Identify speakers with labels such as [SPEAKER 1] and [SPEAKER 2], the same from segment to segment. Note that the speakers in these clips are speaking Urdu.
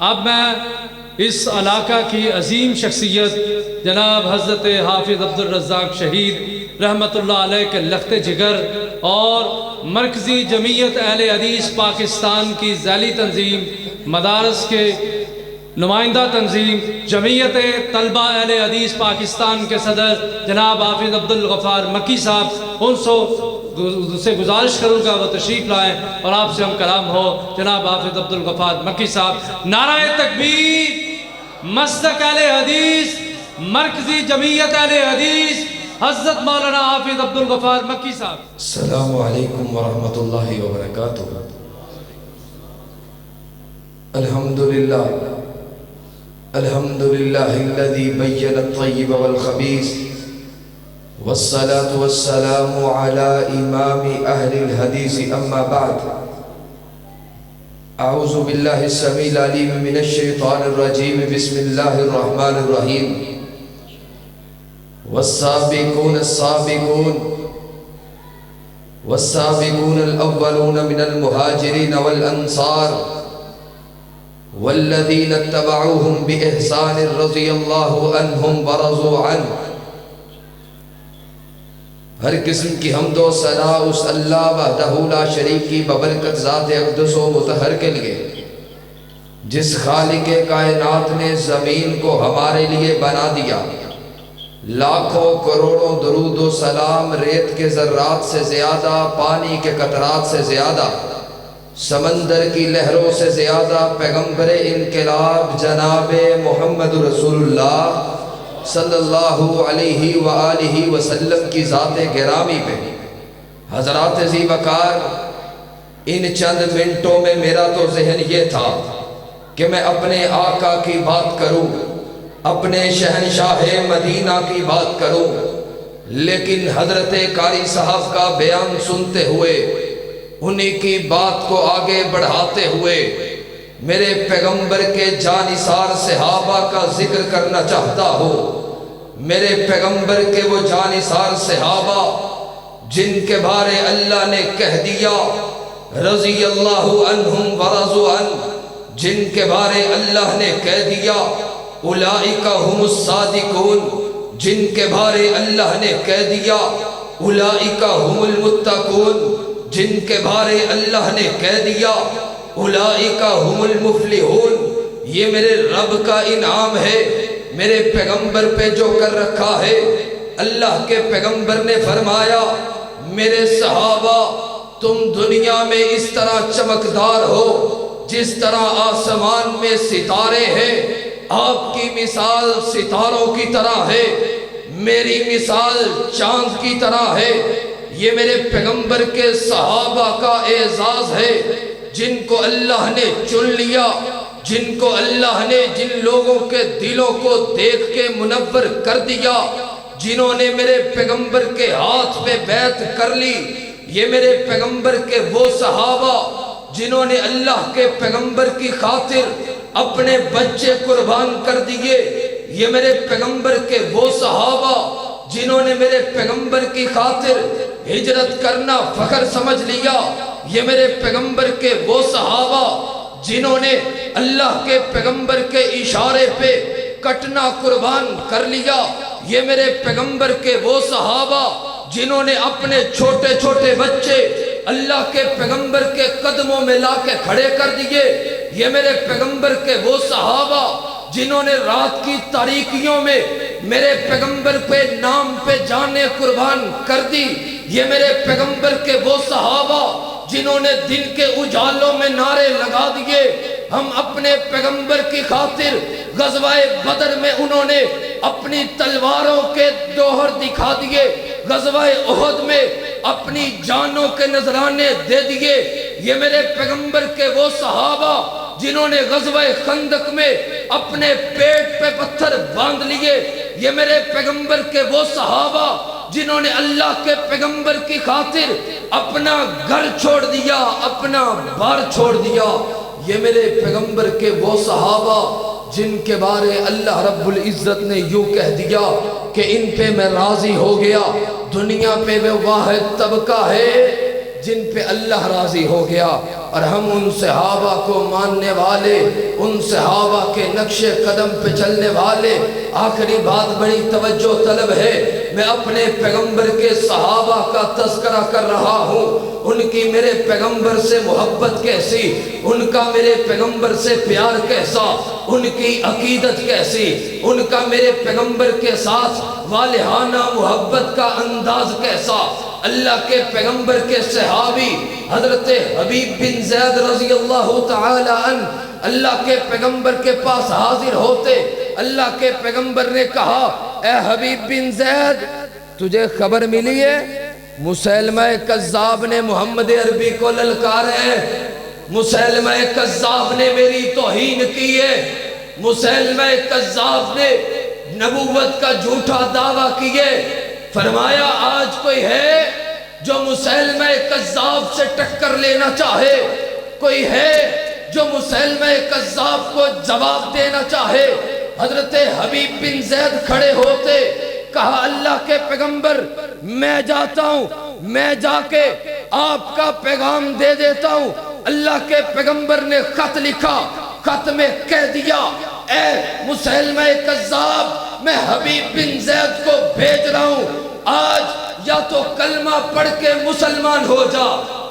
[SPEAKER 1] اب میں اس علاقہ کی عظیم شخصیت جناب حضرت حافظ عبدالرزاق شہید رحمۃ اللہ علیہ کے لخت جگر اور مرکزی جمعیت اہل حدیث پاکستان کی ذیلی تنظیم مدارس کے نمائندہ تنظیم جمعیت طلبہ اہل حدیث پاکستان کے صدر جناب حافظ عبدالغفار مکی صاحب ان سے گزارش کروں گا وہ تشریف لائیں اور آپ سے ہم کلام ہو۔ جناب حافظ عبدالغفار مکی صاحب، نعرہ تکبیر، مسلک اہل حدیث، مرکزی جمعیت اہل حدیث حضرت مولانا حافظ عبدالغفار مکی صاحب۔
[SPEAKER 2] السلام علیکم ورحمۃ اللہ وبرکاتہ۔ الحمدللہ الحمدللہ الذی بین الطیب والخبیث والصلاة والسلام على امام اہل الحدیث اما بعد۔ اعوذ باللہ السمیع العلیم من الشیطان الرجیم، بسم اللہ الرحمن الرحیم۔ والسابقون السابقون والسابقون الاولون من المہاجرین والانصار والذین اتبعوهم بإحسان رضی اللہ عنہم ورضوا عنہ۔ ہر قسم کی حمد و ثنا اس اللہ وحدہ لا شریک کی ببرکت ذات اقدس و مطہر کے لیے، جس خالق کائنات نے زمین کو ہمارے لیے بنا دیا۔ لاکھوں کروڑوں درود و سلام ریت کے ذرات سے زیادہ، پانی کے قطرات سے زیادہ، سمندر کی لہروں سے زیادہ پیغمبر انقلاب جناب محمد رسول اللہ صلی اللہ علیہ وآلہ وسلم کی ذات گرامی پہ۔ حضرات ذی وقار، ان چند منٹوں میں میرا تو ذہن یہ تھا کہ میں اپنے آقا کی بات کروں، اپنے شہنشاہ مدینہ کی بات کروں، لیکن حضرت قاری صاحب کا بیان سنتے ہوئے، انہی کی بات کو آگے بڑھاتے ہوئے میرے پیغمبر کے جانثار صحابہ کا ذکر کرنا چاہتا ہوں۔ میرے پیغمبر کے وہ جانثار صحابہ جن کے بارے اللہ نے کہہ دیا رضی اللہ عنہم ورضوا عنہ، جن کے بارے اللہ نے کہہ دیا اولئک ہم الصادقون، جن کے بارے اللہ نے کہہ دیا اولئک ہم المتقون، جن کے بارے اللہ نے کہہ دیا اولئک ہم المفلحون۔ یہ میرے رب کا انعام ہے میرے پیغمبر پہ جو کر رکھا ہے۔ اللہ کے پیغمبر نے فرمایا میرے صحابہ تم دنیا میں اس طرح چمکدار ہو جس طرح آسمان میں ستارے ہیں، آپ کی مثال ستاروں کی طرح ہے، میری مثال چاند کی طرح ہے۔ یہ میرے پیغمبر کے صحابہ کا اعزاز ہے جن کو اللہ نے چن لیا، جن کو اللہ نے جن لوگوں کے دلوں کو دیکھ کے منور کر دیا، جنہوں نے میرے پیغمبر کے ہاتھ پہ بیعت کر لی۔ یہ میرے پیغمبر کے وہ صحابہ جنہوں نے اللہ کے پیغمبر کی خاطر اپنے بچے قربان کر دیے۔ یہ میرے پیغمبر کے وہ صحابہ جنہوں نے میرے پیغمبر کی خاطر ہجرت کرنا فخر سمجھ لیا۔ یہ میرے پیغمبر کے وہ صحابہ جنہوں نے اللہ کے پیغمبر کے اشارے پہ کٹنا قربان کر لیا۔ یہ میرے پیغمبر کے وہ صحابہ جنہوں نے اپنے چھوٹے چھوٹے بچے اللہ کے پیغمبر کے قدموں میں لا کے کھڑے کر دیے۔ یہ میرے پیغمبر کے وہ صحابہ جنہوں نے رات کی تاریکیوں میں میرے پیغمبر پہ نام پہ جانیں قربان کر دی۔ یہ میرے پیغمبر کے وہ صحابہ جنہوں نے دن کے اجالوں میں نعرے لگا دیے، ہم اپنے پیغمبر کی خاطر غزوہ بدر میں انہوں نے اپنی تلواروں کے دوہر دکھا دیے، غزوہ احد میں اپنی جانوں کے نذرانے دے دیے۔ یہ میرے پیغمبر کے وہ صحابہ جنہوں نے غزوہ خندق میں اپنے پیٹ پہ پتھر باندھ لیے۔ یہ میرے پیغمبر کے وہ صحابہ جنہوں نے اللہ کے پیغمبر کی خاطر اپنا گھر چھوڑ دیا، اپنا بار چھوڑ دیا۔ یہ میرے پیغمبر کے وہ صحابہ جن کے بارے اللہ رب العزت نے یوں کہہ دیا کہ ان پہ میں راضی ہو گیا۔ دنیا پہ وہ واحد طبقہ ہے جن پہ اللہ راضی ہو گیا، اور ہم ان صحابہ کو ماننے والے، ان صحابہ کے نقش قدم پہ چلنے والے۔ آخری بات بڑی توجہ طلب ہے، میں اپنے پیغمبر کے صحابہ کا تذکرہ کر رہا ہوں۔ ان کی میرے پیغمبر سے محبت کیسی، ان کا میرے پیغمبر سے پیار کیسا، ان کی عقیدت کیسی، ان کا میرے پیغمبر کے ساتھ والہانہ محبت کا انداز کیسا۔ اللہ کے پیغمبر کے صحابی حضرت حبیب بن زید رضی اللہ تعالی عنہ اللہ کے پیغمبر کے پاس حاضر ہوتے، اللہ کے پیغمبر نے کہا، اے حبیب بن زید، تجھے خبر ملی ہے مسیلمہ کذاب نے محمد عربی کو للکارا ہے، مسیلمہ کذاب نے میری توہین کی ہے، مسیلمہ کذاب نے نبوت کا جھوٹا دعویٰ کیے۔ فرمایا آج کوئی ہے جو مسیلمہ کذاب سے ٹکر لینا چاہے، کوئی ہے جو مسیلمہ کذاب کو جواب دینا چاہے؟ حضرت حبیب بن زید کھڑے ہوتے، کہا اللہ کے پیغمبر میں جاتا ہوں، میں جا کے آپ کا پیغام دے دیتا ہوں۔ اللہ کے پیغمبر نے خط لکھا، خط میں کہہ دیا، اے مسیلمہ کذاب، میں حبیب بن زید کو بھیج رہا ہوں، آج یا تو کلمہ پڑھ کے مسلمان ہو جا،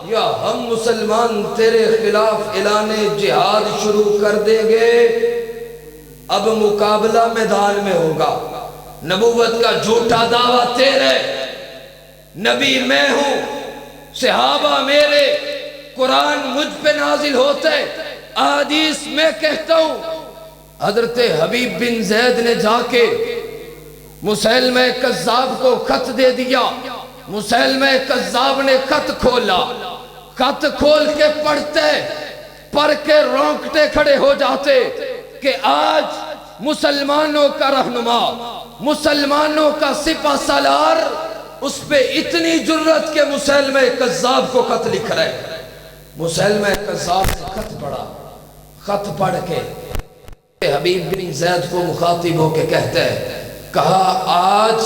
[SPEAKER 2] یا ہم مسلمان تیرے خلاف اعلان جہاد شروع کر دیں گے۔ اب مقابلہ میدان میں ہوگا، نبوت کا جھوٹا دعویٰ تیرے، نبی میں ہوں، صحابہ میرے، قرآن مجھ پہ نازل ہوتے، احادیث میں کہتا ہوں۔ حضرت حبیب بن زید نے جا کے مسیلمہ کذاب کو خط دے دیا۔ مسیلمہ کذاب نے خط کھولا، خط کھول کے پڑھتے، پڑھ کے رونگٹے کھڑے ہو جاتے کہ آج مسلمانوں کا رہنما، مسلمانوں کا سپہ سالار، اس پہ اتنی جرت کہ مسیلمہ کذاب کو خط لکھ رہے۔ مسیلمہ کذاب نے خط پڑھا، خط پڑھ کے حبیب بن زید کو مخاطب ہو کے کہتے ہیں، کہا آج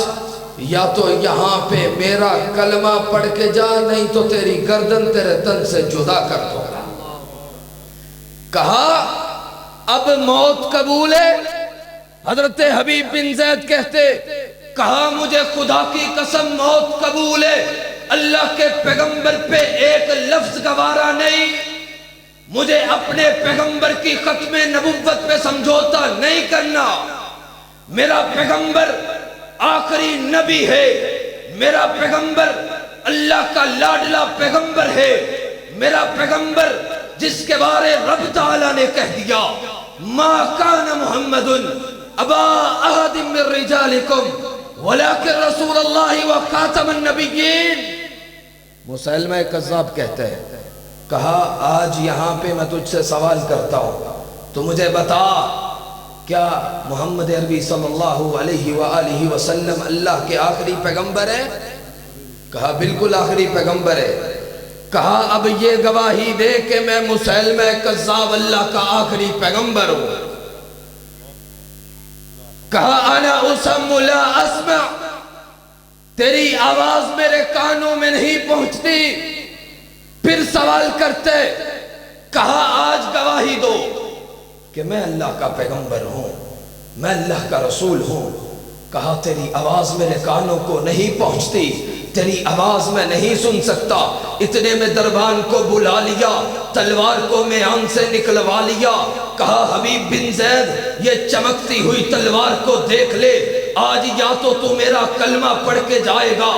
[SPEAKER 2] یا تو یہاں پہ میرا کلمہ پڑھ کے جا، نہیں تو تیری گردن تیرے تن سے جدا کر دوں گا۔ کہا اب موت قبول ہے؟ حضرت حبیب بن زید کہتے، کہا مجھے خدا کی قسم موت قبول ہے، اللہ کے پیغمبر پہ ایک لفظ گوارا نہیں، مجھے اپنے پیغمبر کی ختم نبوت پہ سمجھوتا نہیں کرنا۔ میرا پیغمبر آخری نبی ہے، میرا پیغمبر اللہ کا لاڈلا پیغمبر ہے، میرا پیغمبر جس کے بارے رب تعالیٰ نے کہہ دیا، ما کان محمد ابا احد من رجالکم ولکن رسول اللہ و خاتم النبیین۔ مسیلمہ کذاب کہتے ہیں، کہا آج یہاں پہ میں تجھ سے سوال کرتا ہوں، تو مجھے بتا کیا محمد عربی صلی اللہ علیہ وآلہ وسلم اللہ کے آخری پیغمبر ہے؟ کہا بالکل آخری پیغمبر ہے۔ کہا اب یہ گواہی دے کہ میں مسیلمہ کذاب اللہ کا آخری پیغمبر ہوں۔ کہا انا اسمع لا اسمع، تیری آواز میرے کانوں میں نہیں پہنچتی۔ پھر سوال کرتے، کہا آج گواہی دو کہ میں اللہ کا پیغمبر ہوں، میں اللہ کا رسول ہوں۔ کہا تیری آواز میرے کانوں کو نہیں پہنچتی، تیری آواز میں نہیں سن سکتا۔ اتنے میں دربان کو بلا لیا، تلوار کو میان سے نکلوا لیا۔ کہا حبیب بن زید یہ چمکتی ہوئی تلوار کو دیکھ لے، آج یا تو میرا کلمہ پڑھ کے جائے گا،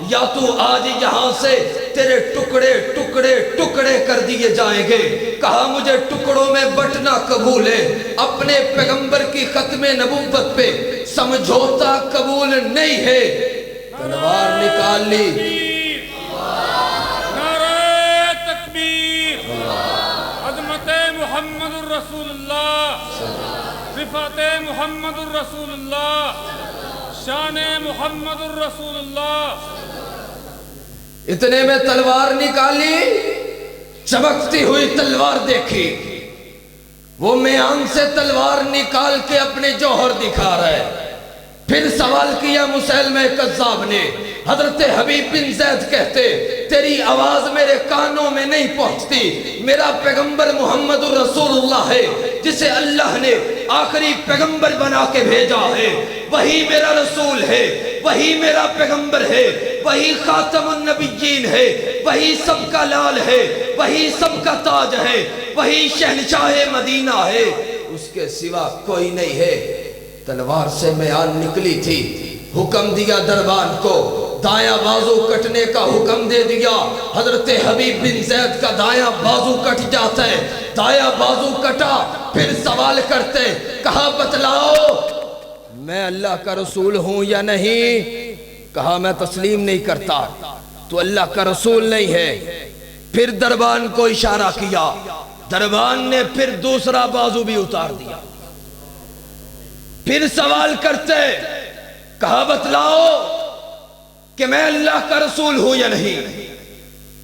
[SPEAKER 2] یا تو آج یہاں سے تیرے ٹکڑے ٹکڑے ٹکڑے کر دیے جائیں گے۔ کہا مجھے ٹکڑوں میں بٹنا قبول ہے، اپنے پیغمبر کی ختم نبوت پہ سمجھوتا قبول نہیں ہے۔ تلوار نکال لی،
[SPEAKER 3] نعرہ تکبیر، عظمت محمد الرسول اللہ، صفات محمد الرسول اللہ، شان محمد الرسول اللہ۔
[SPEAKER 2] اتنے میں تلوار نکالی، چمکتی ہوئی تلوار دیکھی، وہ میان سے تلوار نکال کے اپنے جوہر دکھا رہا ہے۔ پھر سوال کیا مسیلمہ کذاب نے، حضرت حبیب بن زید کہتے تیری آواز میرے کانوں میں نہیں پہنچتی، میرا پیغمبر محمد الرسول اللہ ہے جسے اللہ نے آخری پیغمبر بنا کے بھیجا ہے، وہی میرا رسول ہے، وہی میرا پیغمبر ہے، وہی خاتم النبیین ہے، وہی سب کا لال ہے، وہی سب کا تاج ہے، وہی شہنشاہ مدینہ ہے، اس کے سوا کوئی نہیں ہے۔ تلوار سے میان نکلی تھی، حکم دیا دربان کو، دایاں بازو کٹنے کا حکم دے دیا۔ حضرت حبیب بن زید کا دایاں بازو کٹ جاتا ہے، دایاں بازو کٹا، پھر سوال کرتے، کہا بتلاؤ میں اللہ کا رسول ہوں یا نہیں؟ کہا میں تسلیم نہیں کرتا، تو اللہ کا رسول نہیں ہے۔ پھر دربان کو اشارہ کیا، دربان نے پھر دوسرا بازو بھی اتار دیا۔ پھر سوال کرتے، کہا بتلاؤ کہ میں اللہ کا رسول ہوں یا نہیں؟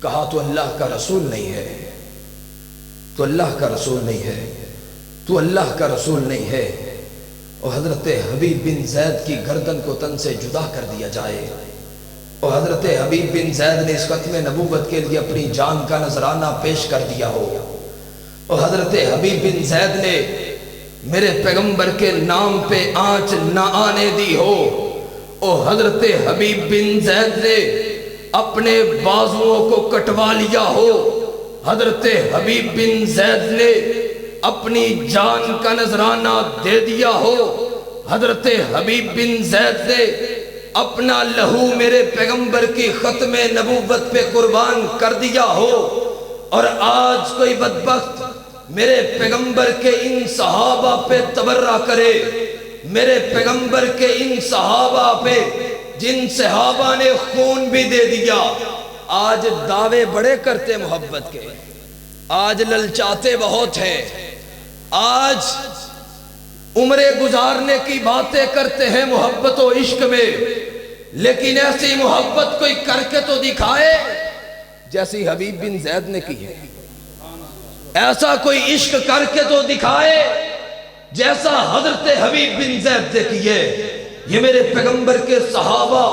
[SPEAKER 2] کہا تو اللہ کا رسول نہیں ہے، تو اللہ کا رسول نہیں ہے، تو اللہ کا رسول نہیں ہے۔ اور حضرت حبیب بن زید کی گردن کو تن سے جدا کر دیا جائے، اور حضرت حبیب بن زید نے اس ختم نبوت کے لیے اپنی جان کا نذرانہ پیش کر دیا ہو، اور حضرت حبیب بن زید نے میرے پیغمبر کے نام پہ آنچ نہ آنے دی ہو، اور حضرت حبیب بن زید نے اپنے بازوؤں کو کٹوا لیا ہو، حضرت حبیب بن زید نے اپنی جان کا نذرانہ دے دیا ہو، حضرت حبیب بن زید نے اپنا لہو میرے پیغمبر کی ختم نبوت پہ قربان کر دیا ہو، اور آج کوئی بدبخت میرے پیغمبر کے ان صحابہ پہ تبرہ کرے، میرے پیغمبر کے ان صحابہ پہ جن صحابہ نے خون بھی دے دیا، آج دعوے بڑے کرتے محبت کے، آج للچاتے بہت ہیں، آج عمریں گزارنے کی باتیں کرتے ہیں محبت و عشق میں، لیکن ایسی محبت کوئی کر کے تو دکھائے جیسی حبیب بن زید نے کی ہے، ایسا کوئی عشق کر کے تو دکھائے جیسا حضرت حبیب بن زید نے کی ہے۔ یہ میرے پیغمبر کے صحابہ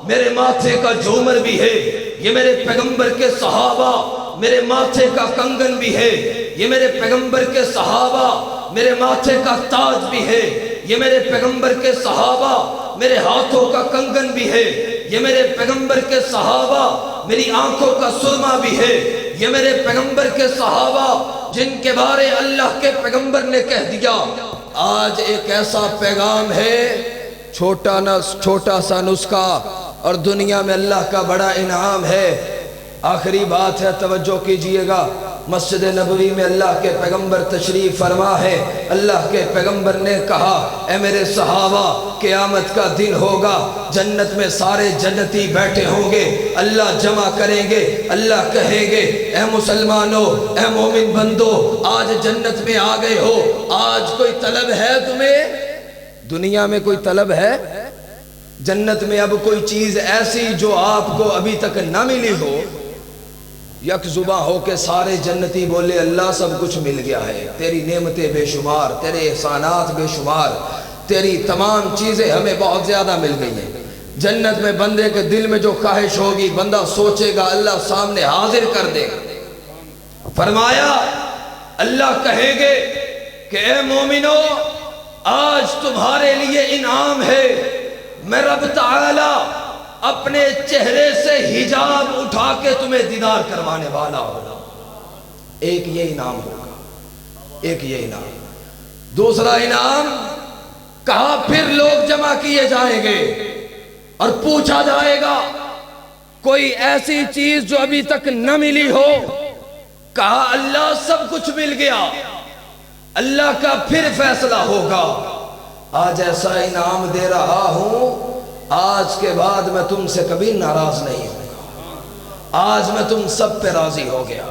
[SPEAKER 2] میرے ماتھے کا جومر بھی ہے، یہ میرے پیغمبر کے صحابہ میرے ماتھے کا کنگن بھی ہے، یہ میرے پیغمبر کے صحابہ میرے ماتھے کا تاج بھی ہے، یہ میرے پیغمبر کے صحابہ میرے ہاتھوں کا کنگن بھی ہے، یہ میرے پیغمبر کے صحابہ میری آنکھوں کا سرما بھی ہے، یہ میرے پیغمبر کے صحابہ جن کے بارے اللہ کے پیغمبر نے کہہ دیا۔ آج ایک ایسا پیغام ہے، چھوٹا سا نسخہ، اور دنیا میں اللہ کا بڑا انعام ہے۔ آخری بات ہے، توجہ کیجئے گا، مسجد نبوی میں اللہ کے پیغمبر تشریف فرما ہے، اللہ کے پیغمبر نے کہا اے میرے صحابہ قیامت کا دن ہوگا، جنت میں سارے جنتی بیٹھے ہوں گے، اللہ جمع کریں گے، اللہ کہیں گے اے مسلمانوں، اے مومن بندو، آج جنت میں آ گئے ہو، آج کوئی طلب ہے تمہیں؟ دنیا میں کوئی طلب ہے؟ جنت میں اب کوئی چیز ایسی جو آپ کو ابھی تک نہ ملی ہو؟ یک زباں ہو کے سارے جنتی بولے اللہ سب کچھ مل گیا ہے، تیری نعمتیں بے شمار، تیرے احسانات بے شمار، تیری تمام چیزیں ہمیں بہت زیادہ مل گئی ہیں۔ جنت میں بندے کے دل میں جو خواہش ہوگی بندہ سوچے گا، اللہ سامنے حاضر کر دے گا۔ فرمایا اللہ کہیں گے کہ اے مومنو، آج تمہارے لیے انعام ہے، میں رب تعالی اپنے چہرے سے حجاب اٹھا کے تمہیں دیدار کروانے والا ہوگا۔ ایک یہ انعام ہوگا، ایک یہ انعام۔ دوسرا انعام کہا پھر لوگ جمع کیے جائیں گے اور پوچھا جائے گا کوئی ایسی چیز جو ابھی تک نہ ملی ہو؟ کہا اللہ سب کچھ مل گیا، اللہ کا پھر فیصلہ ہوگا۔ آج ایسا انعام دے رہا ہوں، آج کے بعد میں تم سے کبھی ناراض نہیں ہوں، آج میں تم سب پہ راضی ہو گیا۔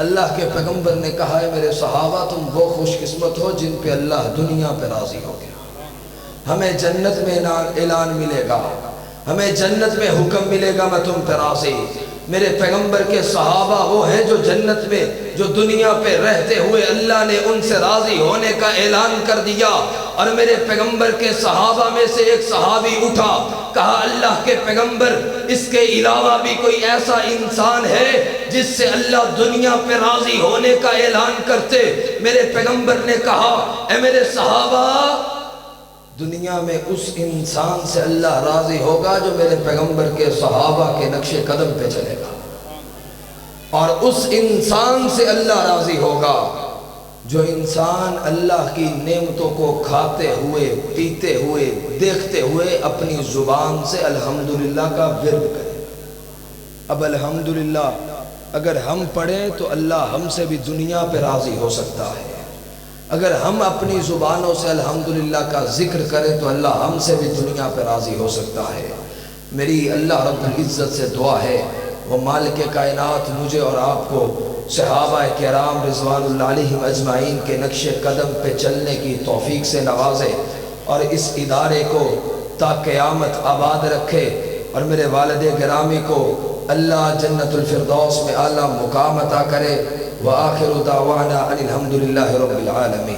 [SPEAKER 2] اللہ کے پیغمبر نے کہا ہے میرے صحابہ تم وہ خوش قسمت ہو جن پہ اللہ دنیا پہ راضی ہو گیا۔ ہمیں جنت میں اعلان ملے گا، ہمیں جنت میں حکم ملے گا میں تم پہ راضی، میرے پیغمبر کے صحابہ وہ ہیں جو جنت میں جو دنیا پہ رہتے ہوئے اللہ نے ان سے راضی ہونے کا اعلان کر دیا. اور میرے پیغمبر کے صحابہ میں سے ایک صحابی اٹھا, کہا اللہ کے پیغمبر اس کے علاوہ بھی کوئی ایسا انسان ہے جس سے اللہ دنیا پہ راضی ہونے کا اعلان کرتے؟ میرے پیغمبر نے کہا اے میرے صحابہ, دنیا میں اس انسان سے اللہ راضی ہوگا جو میرے پیغمبر کے صحابہ کے نقش قدم پہ چلے گا, اور اس انسان سے اللہ راضی ہوگا جو انسان اللہ کی نعمتوں کو کھاتے ہوئے, پیتے ہوئے, دیکھتے ہوئے اپنی زبان سے الحمدللہ کا ورد کرے. اب الحمدللہ اگر ہم پڑھیں تو اللہ ہم سے بھی دنیا پہ راضی ہو سکتا ہے. اگر ہم اپنی زبانوں سے الحمدللہ کا ذکر کریں تو اللہ ہم سے بھی دنیا پہ راضی ہو سکتا ہے. میری اللہ رب العزت سے دعا ہے وہ مالک کائنات مجھے اور آپ کو صحابہ کرام رضوان اللہ علیہم اجمعین کے نقش قدم پہ چلنے کی توفیق سے نوازے, اور اس ادارے کو تا قیامت آباد رکھے, اور میرے والد گرامی کو اللہ جنت الفردوس میں اعلیٰ مقام عطا کرے. وآخر دعوانا ان الحمدللہ رب العالمین.